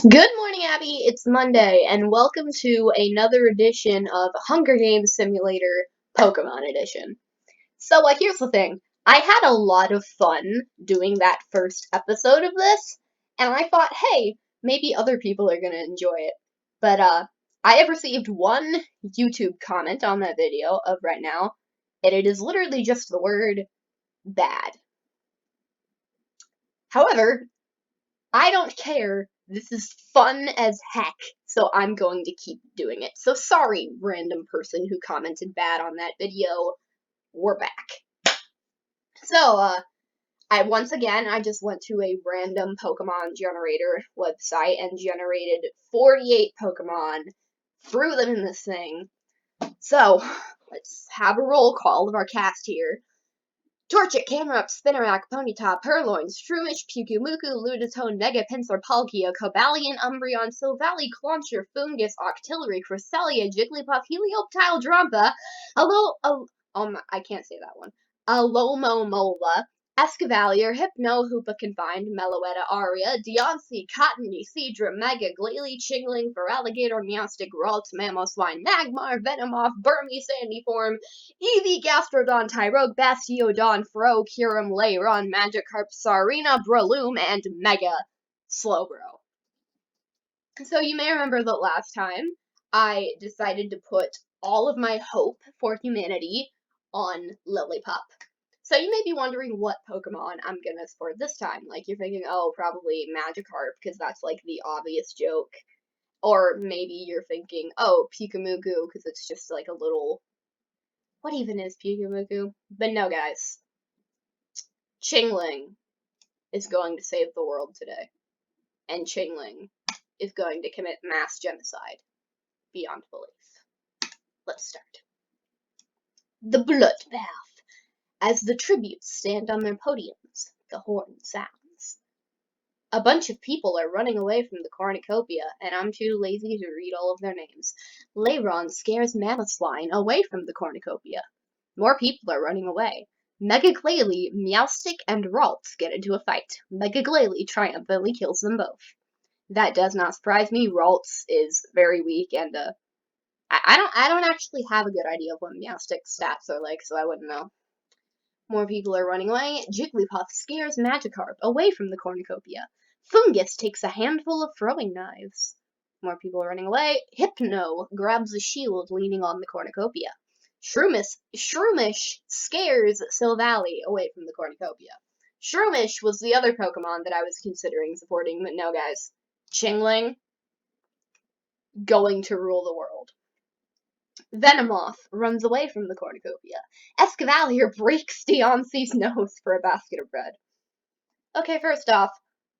Good morning, Abby. It's Monday, and welcome to another edition of Hunger Games Simulator Pokemon Edition. So, here's the thing. I had a lot of fun doing that first episode of this, and I thought, hey, maybe other people are gonna enjoy it. But, I have received one YouTube comment on that video of right now, and it is literally just the word bad. However, I don't care. This is fun as heck, so I'm going to keep doing it. So sorry, random person who commented bad on that video. We're back. So, I just went to a random Pokemon generator website and generated 48 Pokemon, threw them in this thing. So, let's have a roll call of our cast here. Torchic, Camerupt, Spinnerack, Ponyta, Purloin, Shroomish, Pukumuku, Luditone, Mega Pinsir, Palkia, Cobalion, Umbreon, Silvally, Clauncher, Fungus, Octillery, Cresselia, Jigglypuff, Helioptile, Drampa, I can't say that one. Alomomola, Escavalier, Hypno, Hoopa Confined, Meloetta, Aria, Deoncé, Cottony, Seadra, Mega, Glalie, Chingling, Feraligatr, Meowstic, Ralts, Mamoswine, Magmar, Venomoth, Burmy, Sandyform, Eevee, Gastrodon, Tyrogue, Bastiodon, Fro, Kyurem, Lairon, Magikarp, Sarina, Breloom, and Mega Slowbro. So you may remember that last time I decided to put all of my hope for humanity on Lillipup. So you may be wondering what Pokemon I'm gonna support this time. Like, you're thinking, oh, probably Magikarp, because that's like the obvious joke. Or maybe you're thinking, oh, Pikamugu, because it's just like a little... What even is Pikamugu? But no, guys. Chingling is going to save the world today. And Chingling is going to commit mass genocide beyond belief. Let's start. The Bloodbath. As the tributes stand on their podiums, the horn sounds. A bunch of people are running away from the cornucopia, and I'm too lazy to read all of their names. Lairon scares Mamoswine away from the cornucopia. More people are running away. Mega Glalie, Meowstic, and Ralts get into a fight. Mega Glalie triumphantly kills them both. That does not surprise me. Ralts is very weak, and I don't actually have a good idea of what Meowstic's stats are like, so I wouldn't know. More people are running away. Jigglypuff scares Magikarp away from the cornucopia. Fungus takes a handful of throwing knives. More people are running away. Hypno grabs a shield leaning on the cornucopia. Shroomish scares Silvally away from the cornucopia. Shroomish was the other Pokemon that I was considering supporting, but no, guys. Chingling, going to rule the world. Venomoth runs away from the cornucopia. Escavalier breaks Deoncé's nose for a basket of bread. Okay, first off,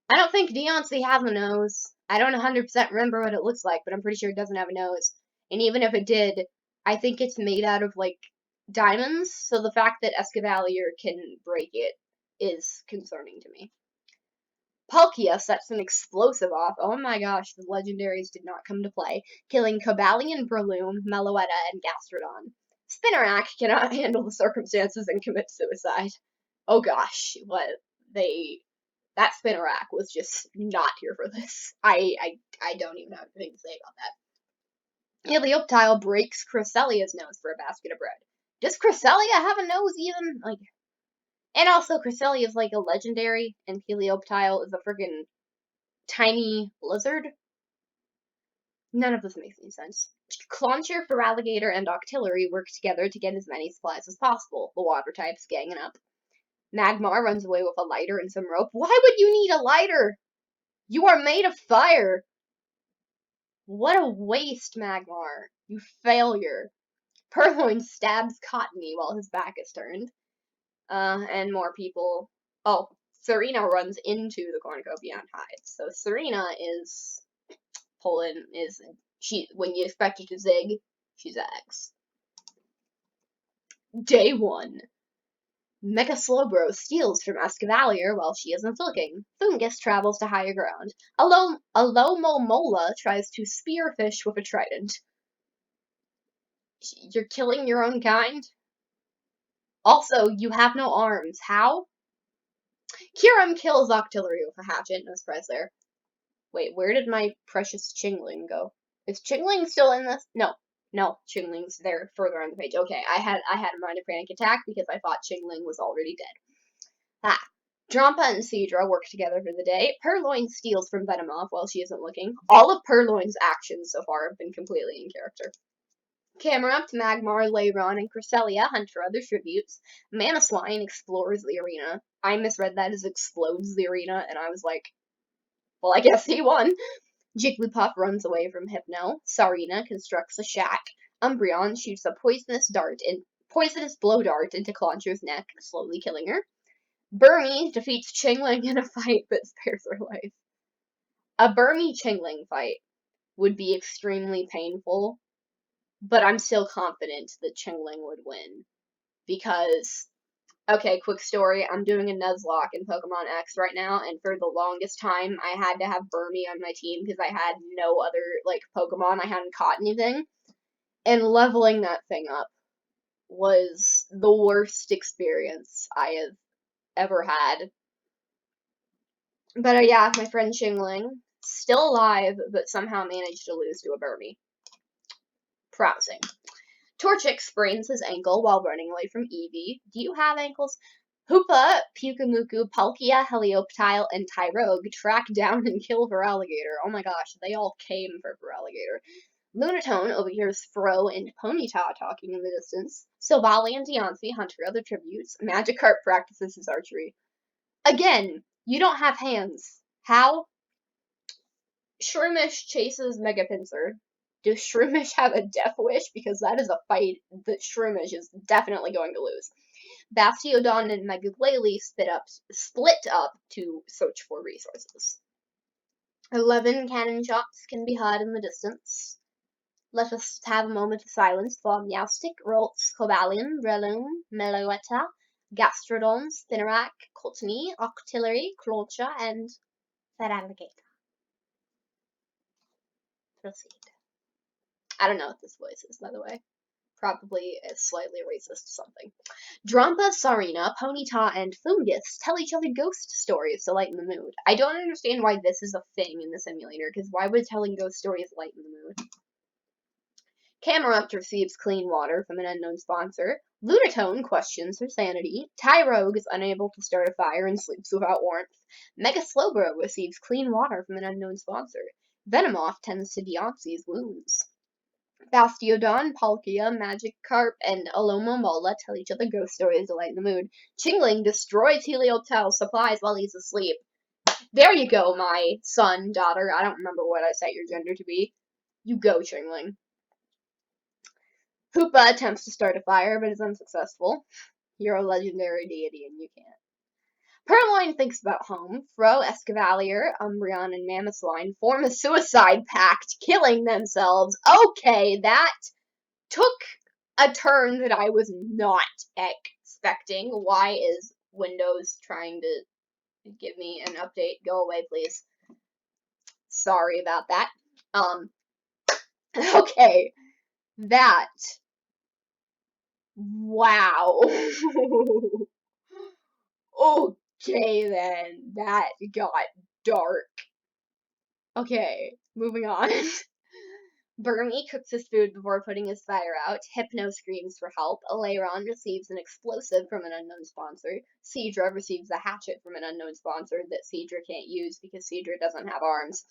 I don't think Deoncé has a nose. I don't 100% remember what it looks like, but I'm pretty sure it doesn't have a nose. And even if it did, I think it's made out of, like, diamonds, so the fact that Escavalier can break it is concerning to me. Palkia sets an explosive off. Oh my gosh, the legendaries did not come to play, killing Cobalion, Breloom, Meloetta, and Gastrodon. Spinnerack cannot handle the circumstances and commits suicide. Oh gosh, that Spinnerack was just not here for this. I don't even have anything to say about that. Helioptile breaks Cresselia's nose for a basket of bread. Does Cresselia have a nose even? Like, and also, Cresselia is like a legendary, and Helioptile is a friggin' tiny lizard. None of this makes any sense. Clauncher, Feraligatr, and Octillery work together to get as many supplies as possible, the water types ganging up. Magmar runs away with a lighter and some rope. Why would you need a lighter? You are made of fire! What a waste, Magmar. You failure. Purloin stabs Cottony while his back is turned. And more people. Oh, Serena runs into the cornucopia and hides. So Serena is when you expect her to zig, she zags. Day 1. Mega Slowbro steals from Escavalier while she isn't looking. Fungus travels to higher ground. Alomomola tries to spearfish with a trident. You're killing your own kind? Also, you have no arms. How? Kyurem kills Octillery with a hatchet. No surprise there. Wait, where did my precious Chingling go? Is Chingling still in this? No. No, Chingling's there further on the page. Okay, I had a minor panic attack because I thought Chingling was already dead. Ah. Drampa and Cedra work together for the day. Purloin steals from Venomoth while she isn't looking. All of Purloin's actions so far have been completely in character. Camerupt, Magmar, Leiron, and Cresselia hunt for other tributes. Manaswine explores the arena. I misread that as explodes the arena, and I was like, well, I guess he won. Jigglypuff runs away from Hypno. Sarina constructs a shack. Umbreon shoots a poisonous blow dart into Clauncher's neck, slowly killing her. Burmy defeats Chingling in a fight but spares her life. A Burmy Chingling fight would be extremely painful, but I'm still confident that Chingling would win. Because, okay, quick story, I'm doing a Nuzlocke in Pokemon X right now, and for the longest time, I had to have Burmy on my team because I had no other, like, Pokemon. I hadn't caught anything. And leveling that thing up was the worst experience I have ever had. But yeah, my friend Chingling, still alive, but somehow managed to lose to a Burmy. Promising. Torchic sprains his ankle while running away from Eevee. Do you have ankles? Hoopa, Pyukumuku, Palkia, Helioptile, and Tyrogue track down and kill Feraligatr. Oh my gosh, they all came for Feraligatr. Lunatone overhears Fro and Ponyta talking in the distance. Silvally and Deontay hunt for other tributes. Magikarp practices his archery. Again, you don't have hands. How? Shroomish chases Mega Pinsir. Does Shroomish have a death wish? Because that is a fight that Shroomish is definitely going to lose. Bastiodon and Mega Glalie split up to search for resources. 11 cannon shots can be heard in the distance. Let us have a moment of silence for Meowstic, Ralts, Cobalion, Breloom, Meloetta, Gastrodon, Spinarak, Cottony, Octillery, Clauncher, and Feraligatr. Proceed. I don't know what this voice is, by the way. Probably a slightly racist something. Drampa, Sarina, Ponyta, and Fungus tell each other ghost stories to lighten the mood. I don't understand why this is a thing in the simulator, because why would telling ghost stories lighten the mood? Camerupt receives clean water from an unknown sponsor. Lunatone questions her sanity. Tyrogue is unable to start a fire and sleeps without warmth. Mega Slowbro receives clean water from an unknown sponsor. Venomoth tends to Deontay's wounds. Bastiodon, Palkia, Magikarp, and Alomomola tell each other ghost stories to lighten the mood. Chingling destroys Helioptile's supplies while he's asleep. There you go, my son, daughter. I don't remember what I set your gender to be. You go, Chingling. Hoopa attempts to start a fire, but is unsuccessful. You're a legendary deity, and you can't. Purloin thinks about home. Fro, Escavalier, Umbreon, and Mamoswine form a suicide pact, killing themselves. Okay, that took a turn that I was not expecting. Why is Windows trying to give me an update? Go away, please. Sorry about that. Okay. That. Wow. Okay, then. That got dark. Okay, moving on. Burmy cooks his food before putting his fire out. Hypno screams for help. Leiron receives an explosive from an unknown sponsor. Cedra receives a hatchet from an unknown sponsor that Cedra can't use because Cedra doesn't have arms.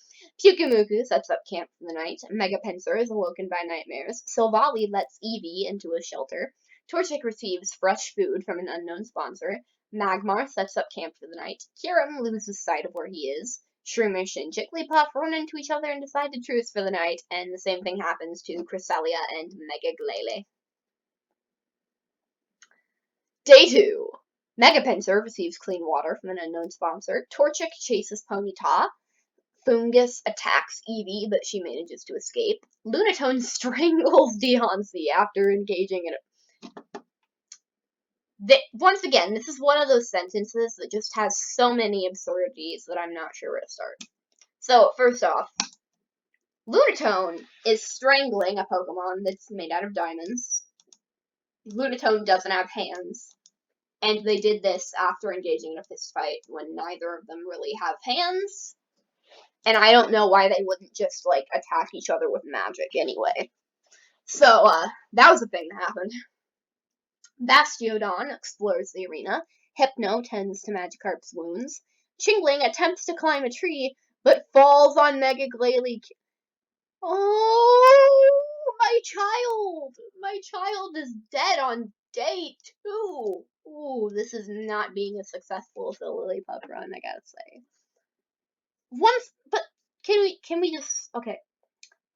Pyukumuku sets up camp for the night. Mega Pinsir is awoken by nightmares. Silvally lets Eevee into a shelter. Torchic receives fresh food from an unknown sponsor. Magmar sets up camp for the night. Kyurem loses sight of where he is. Shroomish and Jigglypuff run into each other and decide to truce for the night, and the same thing happens to Cresselia and Mega Glalie. Day 2. Mega Pinsir receives clean water from an unknown sponsor. Torchic chases Ponyta. Fungus attacks Eevee, but she manages to escape. Lunatone strangles Deontay after engaging in once again, this is one of those sentences that just has so many absurdities that I'm not sure where to start. So, first off, Lunatone is strangling a Pokemon that's made out of diamonds. Lunatone doesn't have hands. And they did this after engaging in a fist fight when neither of them really have hands. And I don't know why they wouldn't just, like, attack each other with magic anyway. So, that was a thing that happened. Bastiodon explores the arena. Hypno tends to Magikarp's wounds. Chingling attempts to climb a tree, but falls on Mega Glalie. Oh, my child! My child is dead on day 2. Ooh, this is not being as successful as the Lillipup run, I gotta say. But can we just, okay.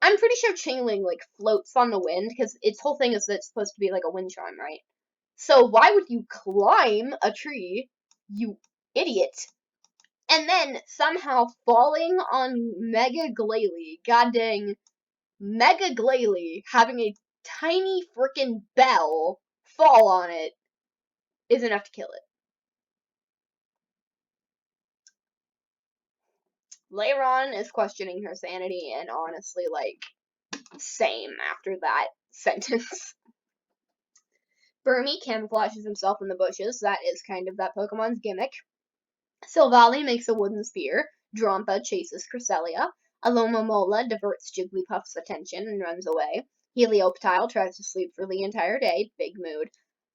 I'm pretty sure Chingling, like, floats on the wind, because its whole thing is that it's supposed to be like a wind chime, right? So why would you climb a tree, you idiot? And then somehow falling on Mega Glalie, goddamn Mega Glalie, having a tiny freaking bell fall on it is enough to kill it. Leiron is questioning her sanity, and honestly, like, same after that sentence. Burmy camouflages himself in the bushes. That is kind of that Pokemon's gimmick. Silvally makes a wooden spear. Drampa chases Cresselia. Alomomola diverts Jigglypuff's attention and runs away. Helioptile tries to sleep for the entire day. Big mood.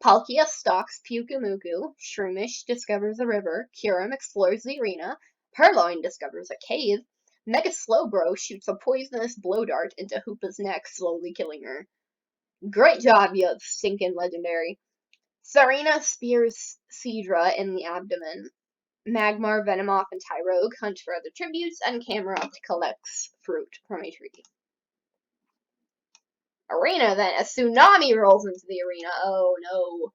Palkia stalks Pyukumuku. Shroomish discovers a river. Kyurem explores the arena. Purloin discovers a cave. Mega Slowbro shoots a poisonous blow dart into Hoopa's neck, slowly killing her. Great job, you stinking legendary. Sarina spears Seadra in the abdomen. Magmar, Venomoth, and Tyrogue hunt for other tributes, and Camerupt collects fruit from a tree. Arena, then. A tsunami rolls into the arena. Oh no.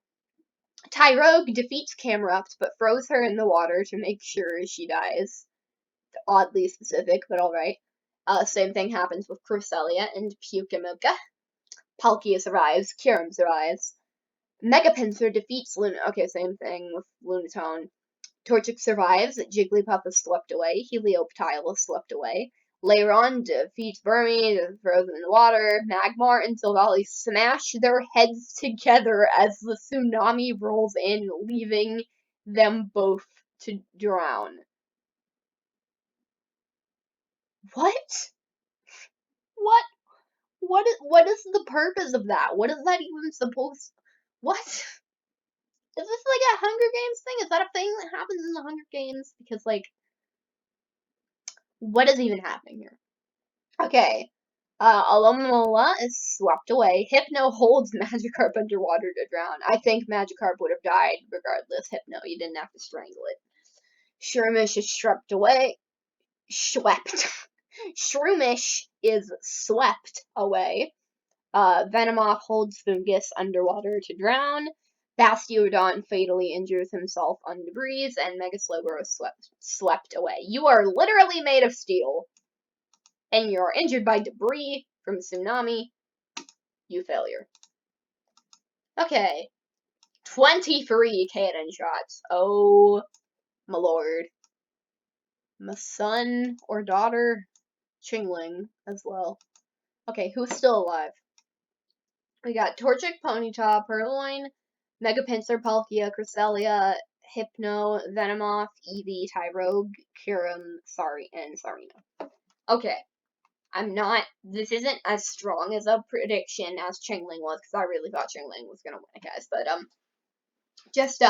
Tyrogue defeats Camerupt, but throws her in the water to make sure she dies. Oddly specific, but alright. Same thing happens with Cresselia and Pyukumuka. Palkia survives. Kyurem survives. Megapincer defeats Luna. Okay, same thing with Lunatone. Torchic survives. Jigglypuff is swept away. Helioptile is swept away. Leiron defeats Burmy, throws him in the water. Magmar and Silvally smash their heads together as the tsunami rolls in, leaving them both to drown. What? What? What is the purpose of that? What is that even supposed? What? Is this like a Hunger Games thing? Is that a thing that happens in the Hunger Games? Because, like, what is even happening here? Okay. Alomomola is swept away. Hypno holds Magikarp underwater to drown. I think Magikarp would have died regardless. Hypno, you didn't have to strangle it. Shroomish is swept away. Swept. Shroomish is swept away. Venomoth holds Fungus underwater to drown. Bastiodon fatally injures himself on debris, and Mega Slowbro is swept away. You are literally made of steel, and you're injured by debris from tsunami. You failure. Okay. 23 cannon shots. Oh, my lord. My son or daughter, Chingling, as well. Okay, who's still alive? We got Torchic, Ponyta, Purloin, Megapincer, Palkia, Cresselia, Hypno, Venomoth, Eevee, Tyrogue, Kyurem, and Sarina. Okay. This isn't as strong as a prediction as Chingling was, because I really thought Chingling was gonna win, guys, but, just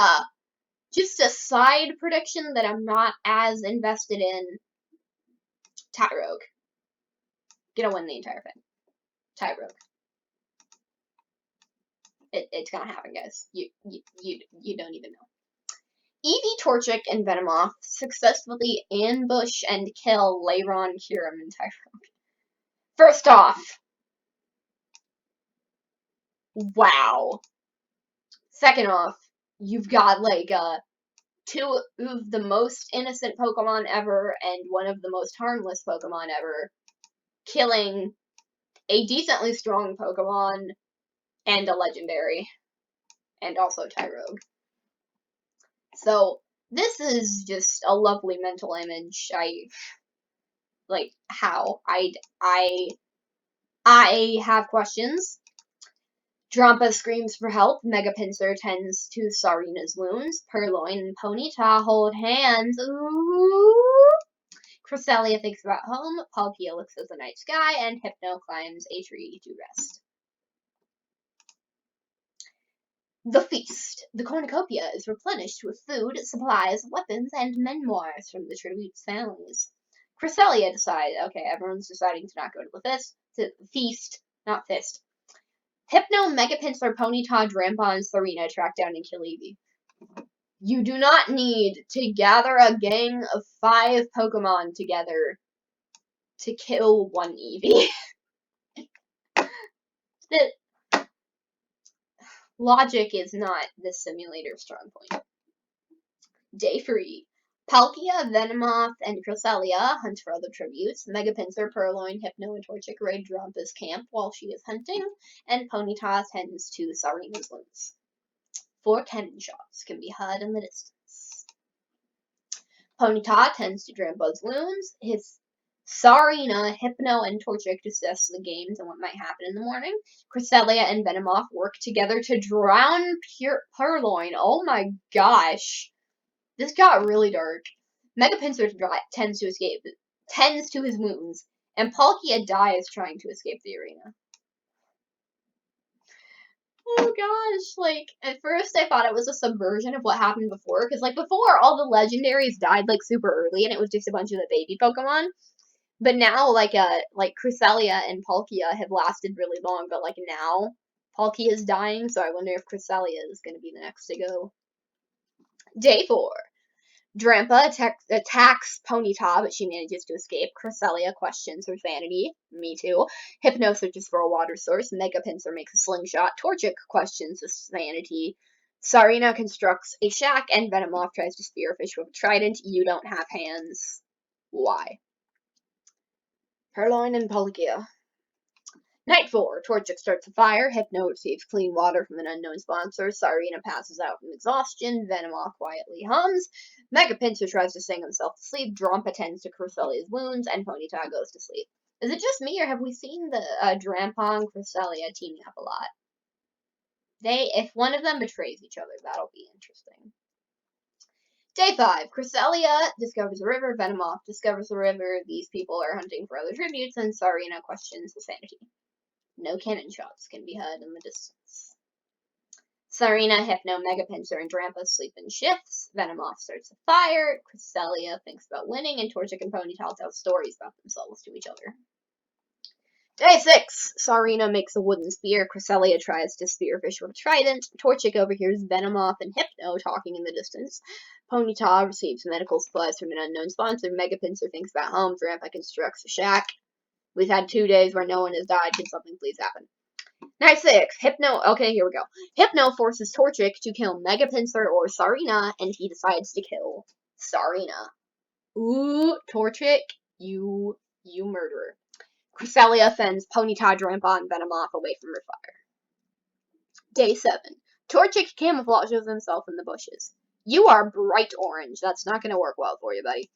a side prediction that I'm not as invested in. Tyrogue. Gonna win the entire thing. Tyrogue. It's gonna happen, guys. You don't even know. Eevee, Torchic, and Venomoth successfully ambush and kill Leiron, Kyurem, and Tyrogue. First off, wow. Second off, you've got, like, two of the most innocent Pokemon ever and one of the most harmless Pokemon ever killing a decently strong Pokemon and a legendary, and also Tyrogue. So, this is just a lovely mental image. How? I have questions. Drampa screams for help. Megapincer tends to Sarina's wounds. Purloin and Ponyta hold hands. Ooh. Cresselia thinks about home, Palkia looks at the night sky, and Hypno climbs a tree to rest. The feast. The cornucopia is replenished with food, supplies, weapons, and memoirs from the tribute's families. Cresselia decides, okay, everyone's deciding to not go to the feast, not fist. Hypno, Mega Pinsler, Ponyta, Drampa, and Serena track down and kill Eevee. You do not need to gather a gang of 5 Pokemon together to kill one Eevee. The logic is not the simulator's strong point. Day 3. Palkia, Venomoth, and Cresselia hunt for other tributes. Mega Pinsler, Purloin, Hypno, and Torchic raid Drampa's camp while she is hunting, and Ponyta tends to Serena's wounds. 4 cannon shots can be heard in the distance. Ponyta tends to Drampa's wounds. His Serena, Hypno, and Torchic discuss the games and what might happen in the morning. Cresselia and Venomoth work together to drown Purloin. Oh my gosh. This got really dark. Mega Pinsler tends to his wounds, and Palkia dies trying to escape the arena. Oh gosh, like, at first I thought it was a subversion of what happened before, because, like, before, all the legendaries died, like, super early, and it was just a bunch of the baby Pokemon. But now, like Cresselia and Palkia have lasted really long, but, like, now Palkia is dying, so I wonder if Cresselia is going to be the next to go. Day 4. Drampa attacks Ponyta, but she manages to escape. Cresselia questions her sanity. Me too. Hypno searches for a water source. Mega Pinsler makes a slingshot. Torchic questions his sanity. Serena constructs a shack, and Venomoth tries to spearfish with a trident. You don't have hands. Why? Purloin and Palkia. Night 4. Torchic starts a fire. Hypno receives clean water from an unknown sponsor. Serena passes out from exhaustion. Venomoth quietly hums. Mega Pinsler tries to sing himself to sleep. Drampa tends to Cresselia's wounds, and Ponyta goes to sleep. Is it just me, or have we seen the Drampa and Cresselia teaming up a lot? If one of them betrays each other, that'll be interesting. Day 5. Cresselia discovers a river. Venomoth discovers a river. These people are hunting for other tributes, and Serena questions the sanity. No cannon shots can be heard in the distance. Serena, Hypno, Mega Pinsler, and Drampa sleep in shifts. Venomoth starts a fire. Cresselia thinks about winning, and Torchic and Ponyta tell stories about themselves to each other. Day 6. Serena makes a wooden spear. Cresselia tries to spearfish with a trident. Torchic overhears Venomoth and Hypno talking in the distance. Ponyta receives medical supplies from an unknown sponsor. Mega Pinsler thinks about home. Drampa constructs a shack. We've had 2 days where no one has died. Can something please happen? Night 6. Hypno. Okay, here we go. Hypno forces Torchic to kill Mega Pinsler or Serena, and he decides to kill Serena. Ooh, Torchic, you murderer. Cresselia fends Ponyta, Drampa, and Venomoth away from her fire. Day 7. Torchic camouflages himself in the bushes. You are bright orange. That's not going to work well for you, buddy.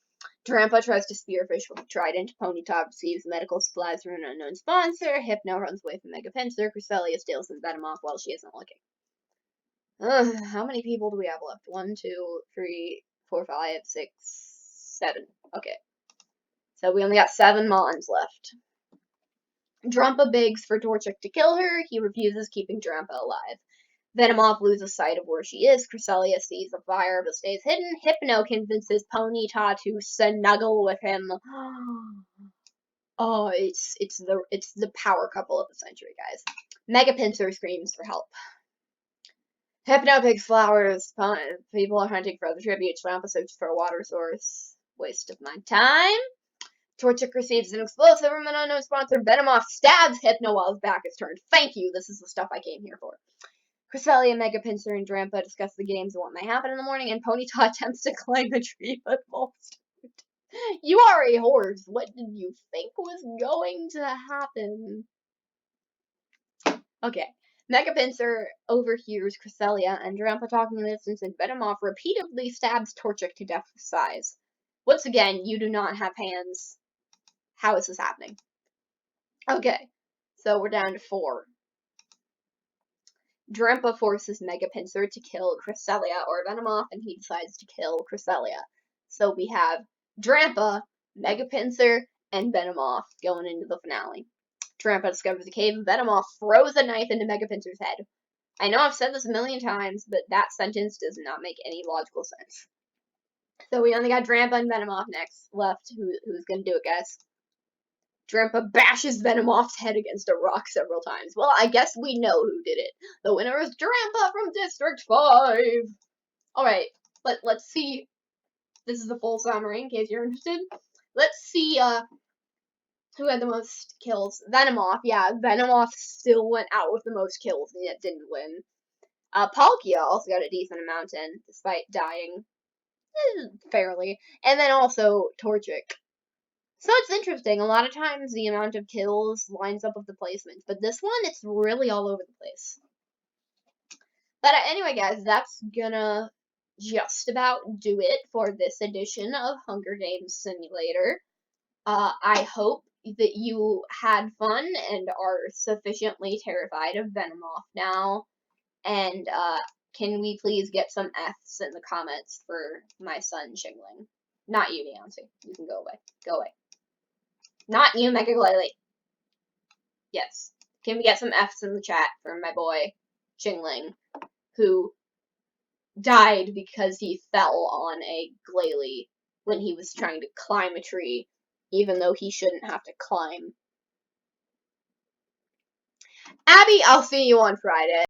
Drampa tries to spearfish with a trident. Ponyta receives medical supplies from an unknown sponsor. Hypno runs away from Mega Pinsler. Cresselia steals some Venomoth while she isn't looking. How many people do we have left? 1, 2, 3, 4, 5, 6, 7. Okay. So we only got 7 Mons left. Drampa begs for Torchic to kill her. He refuses, keeping Drampa alive. Venomoth loses sight of where she is. Cresselia sees the fire but stays hidden. Hypno convinces Ponyta to snuggle with him. Oh, it's the power couple of the century, guys. Mega Pinsler screams for help. Hypno picks flowers. People are hunting for other tributes. Drampa searches for a water source. Waste of my time. Torchic receives an explosive from an unknown sponsor. Venomoth stabs Hypno while his back is turned. Thank you. This is the stuff I came here for. Cresselia, Mega Pinsler, and Drampa discuss the games and what may happen in the morning, and Ponyta attempts to climb a tree but falls. You are a horse. What did you think was going to happen? Okay. Mega Pinsler overhears Cresselia and Drampa talking in the distance, and Venomoth repeatedly stabs Torchic to death with sighs. Once again, you do not have hands. How is this happening? Okay. So we're down to 4. Drampa forces Mega Pinsler to kill Cresselia or Venomoth, and he decides to kill Cresselia. So we have Drampa Megapincer and Venomoth going into the finale. Drampa discovers a cave. Venomoth throws a knife into Megapincer's head. I know I've said this a million times, but that sentence does not make any logical sense. So we only got Drampa and Venomoth next left. Who's gonna do it, guys? Drampa bashes Venomoth's head against a rock several times. Well, I guess we know who did it. The winner is Drampa from District 5. Alright, let's see. This is the full summary in case you're interested. Let's see who had the most kills. Venomoth, yeah, Venomoth still went out with the most kills and yet didn't win. Palkia also got a decent amount in, despite dying fairly. And then also Torchic. So it's interesting. A lot of times the amount of kills lines up with the placement, but this one, it's really all over the place. But anyway, guys, that's gonna just about do it for this edition of Hunger Games Simulator. I hope that you had fun and are sufficiently terrified of Venomoth now. And can we please get some F's in the comments for my son Chingling? Not you, Beyonce. You can go away. Go away. Not you, Mega Glalie. Yes. Can we get some F's in the chat for my boy Chingling, who died because he fell on a Glalie when he was trying to climb a tree, even though he shouldn't have to climb. Abby, I'll see you on Friday.